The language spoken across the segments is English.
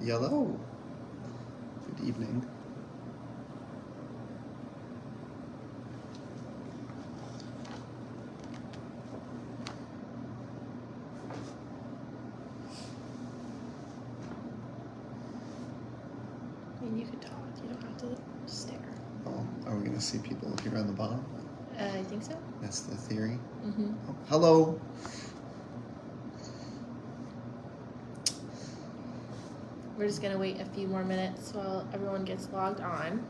Yellow. Good evening. I mean, you could talk. You don't have to stare. Oh, are we going to see people here on the bottom? I think so. That's the theory. Mm-hmm. Oh, hello. We're just going to wait a few more minutes while everyone gets logged on.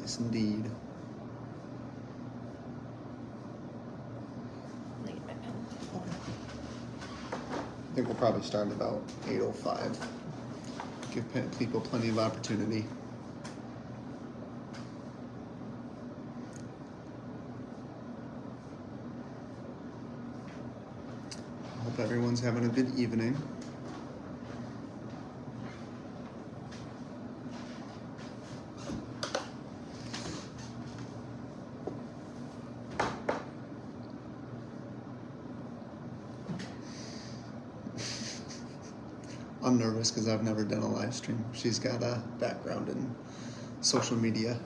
Yes, indeed. Let me get my pen. I think we'll probably start about 8:05. Give people plenty of opportunity. Hope everyone's having a good evening. I'm nervous because I've never done a live stream. She's got a background in social media.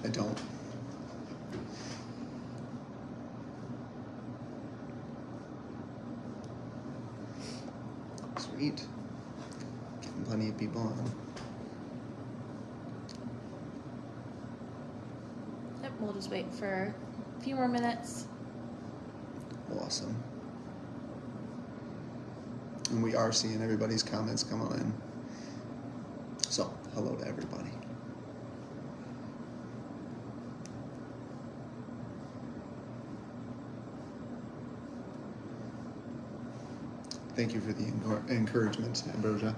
I don't. Sweet. Getting plenty of people on. Yep, we'll just wait for a few more minutes. Awesome. And we are seeing everybody's comments come on in. So, hello to everybody. Thank you for the encouragement, Ambrosia.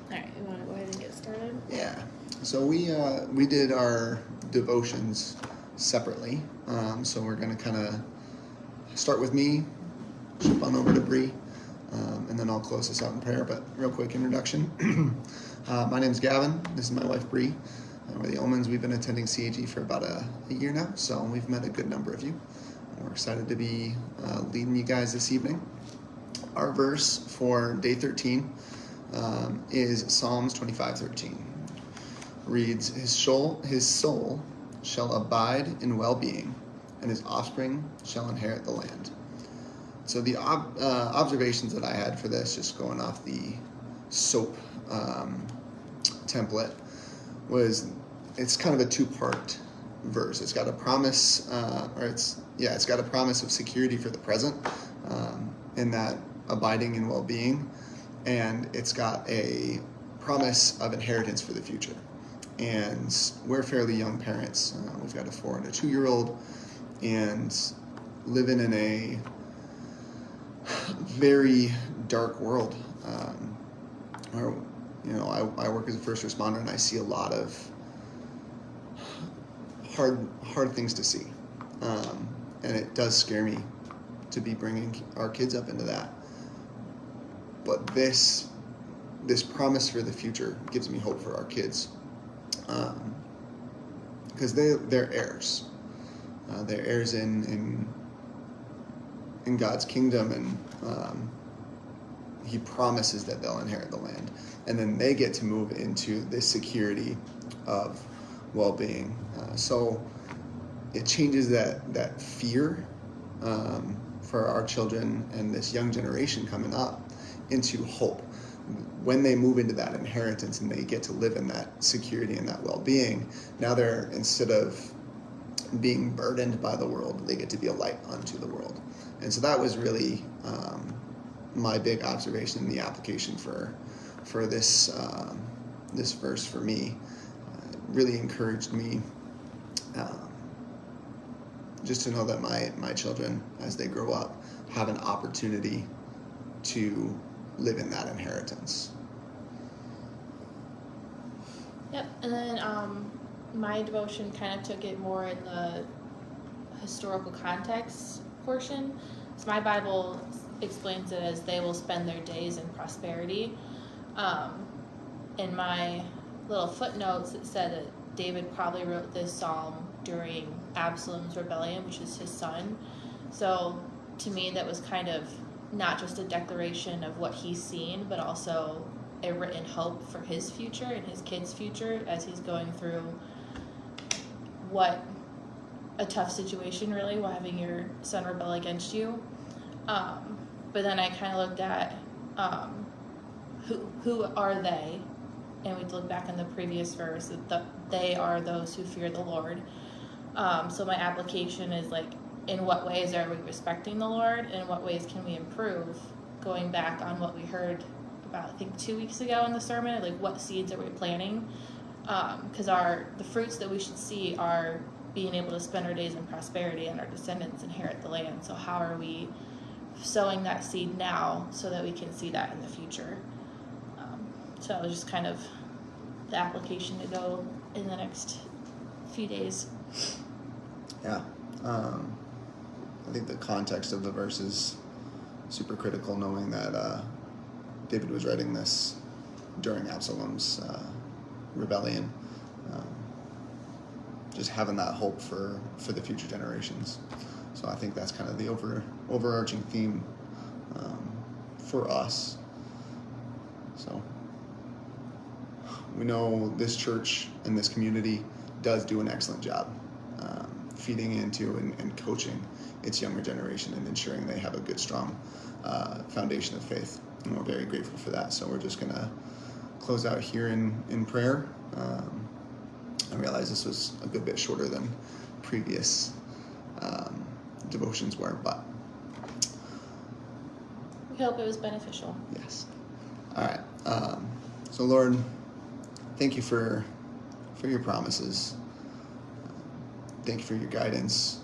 Alright, you want to go ahead and get started? Yeah. So we did our devotions separately. So we're going to kind of start with me, jump on over to Bree, and then I'll close this out in prayer. But real quick introduction. My name's Gavin. This is my wife, Bree. We're the Ullmans. We've been attending CAG for about a year now, so we've met a good number of you. We're excited to be leading you guys this evening. Our verse for day 13 is Psalms 25:13. Reads, his soul shall abide in well-being, and his offspring shall inherit the land. So the observations that I had for this, just going off the SOAP template, was it's kind of a two-part verse. It's got a promise, it's got a promise of security for the present, in that abiding in well-being, and it's got a promise of inheritance for the future. And we're fairly young parents. We've got a 4 and a 2-year-old, and living in a very dark world. Where, I work as a first responder, and I see a lot of hard things to see, and it does scare me to be bringing our kids up into that. But this promise for the future gives me hope for our kids, because they're heirs. They're heirs in God's kingdom, and he promises that they'll inherit the land, and then they get to move into this security of well-being. So it changes that fear for our children and this young generation coming up into hope. When they move into that inheritance and they get to live in that security and that well-being, now they're, instead of being burdened by the world, they get to be a light unto the world. And so that was really my big observation in the application for this this verse for me. It really encouraged me just to know that my children, as they grow up, have an opportunity to live in that inheritance. Yep, and then my devotion kind of took it more in the historical context portion. So my Bible explains it as they will spend their days in prosperity. And my little footnotes that said that David probably wrote this psalm during Absalom's rebellion, which is his son. So to me, that was kind of not just a declaration of what he's seen, but also a written hope for his future and his kid's future as he's going through what a tough situation, really, while having your son rebel against you. But then I kind of looked at who are they, and we look back in the previous verse that they are those who fear the Lord. So my application is like, in what ways are we respecting the Lord, and in what ways can we improve? Going back on what we heard about, I think 2 weeks ago in the sermon, like what seeds are we planting? Because the fruits that we should see are being able to spend our days in prosperity and our descendants inherit the land. So how are we sowing that seed now so that we can see that in the future? So it was just kind of the application to go in the next few days. Yeah. I think the context of the verse is super critical, knowing that David was writing this during Absalom's rebellion. Just having that hope for the future generations. So I think that's kind of the overarching theme for us. So we know this church and this community does do an excellent job feeding into and coaching its younger generation and ensuring they have a good, strong foundation of faith. And we're very grateful for that. So we're just going to close out here in prayer. I realize this was a good bit shorter than previous devotions were, but We hope it was beneficial. yes. All right. So Lord, thank you for your promises. Thank you for your guidance.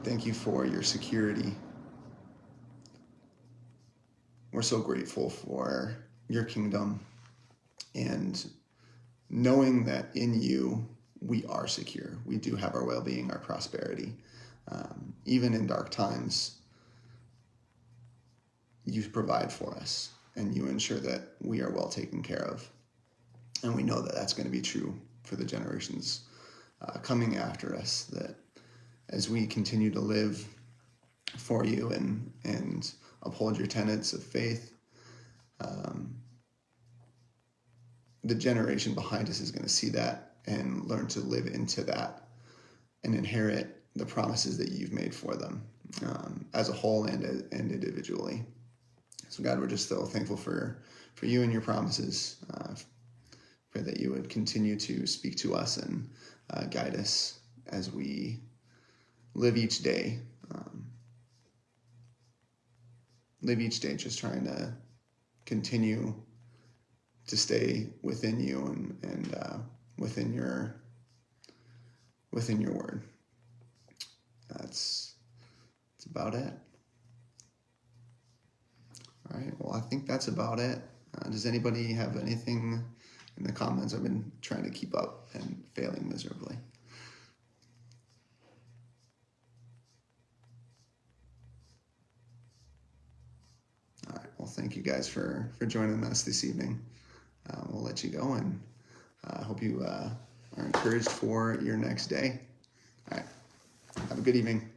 Thank you for your security. We're so grateful for your kingdom and knowing that in you we are secure. We do have our well-being, our prosperity. Even in dark times, you provide for us and you ensure that we are well taken care of. And we know that that's going to be true for the generations coming after us, that as we continue to live for you and uphold your tenets of faith, the generation behind us is going to see that and learn to live into that and inherit the promises that you've made for them as a whole and individually. So God, we're just so thankful for you and your promises. Pray that you would continue to speak to us and guide us as we live each day. Live each day just trying to continue to stay within you and within your word. That's about it. All right. Well, I think that's about it. Does anybody have anything in the comments? I've been trying to keep up and failing miserably. All right. Well, thank you guys for joining us this evening. We'll let you go, and I hope you are encouraged for your next day. All right. Have a good evening.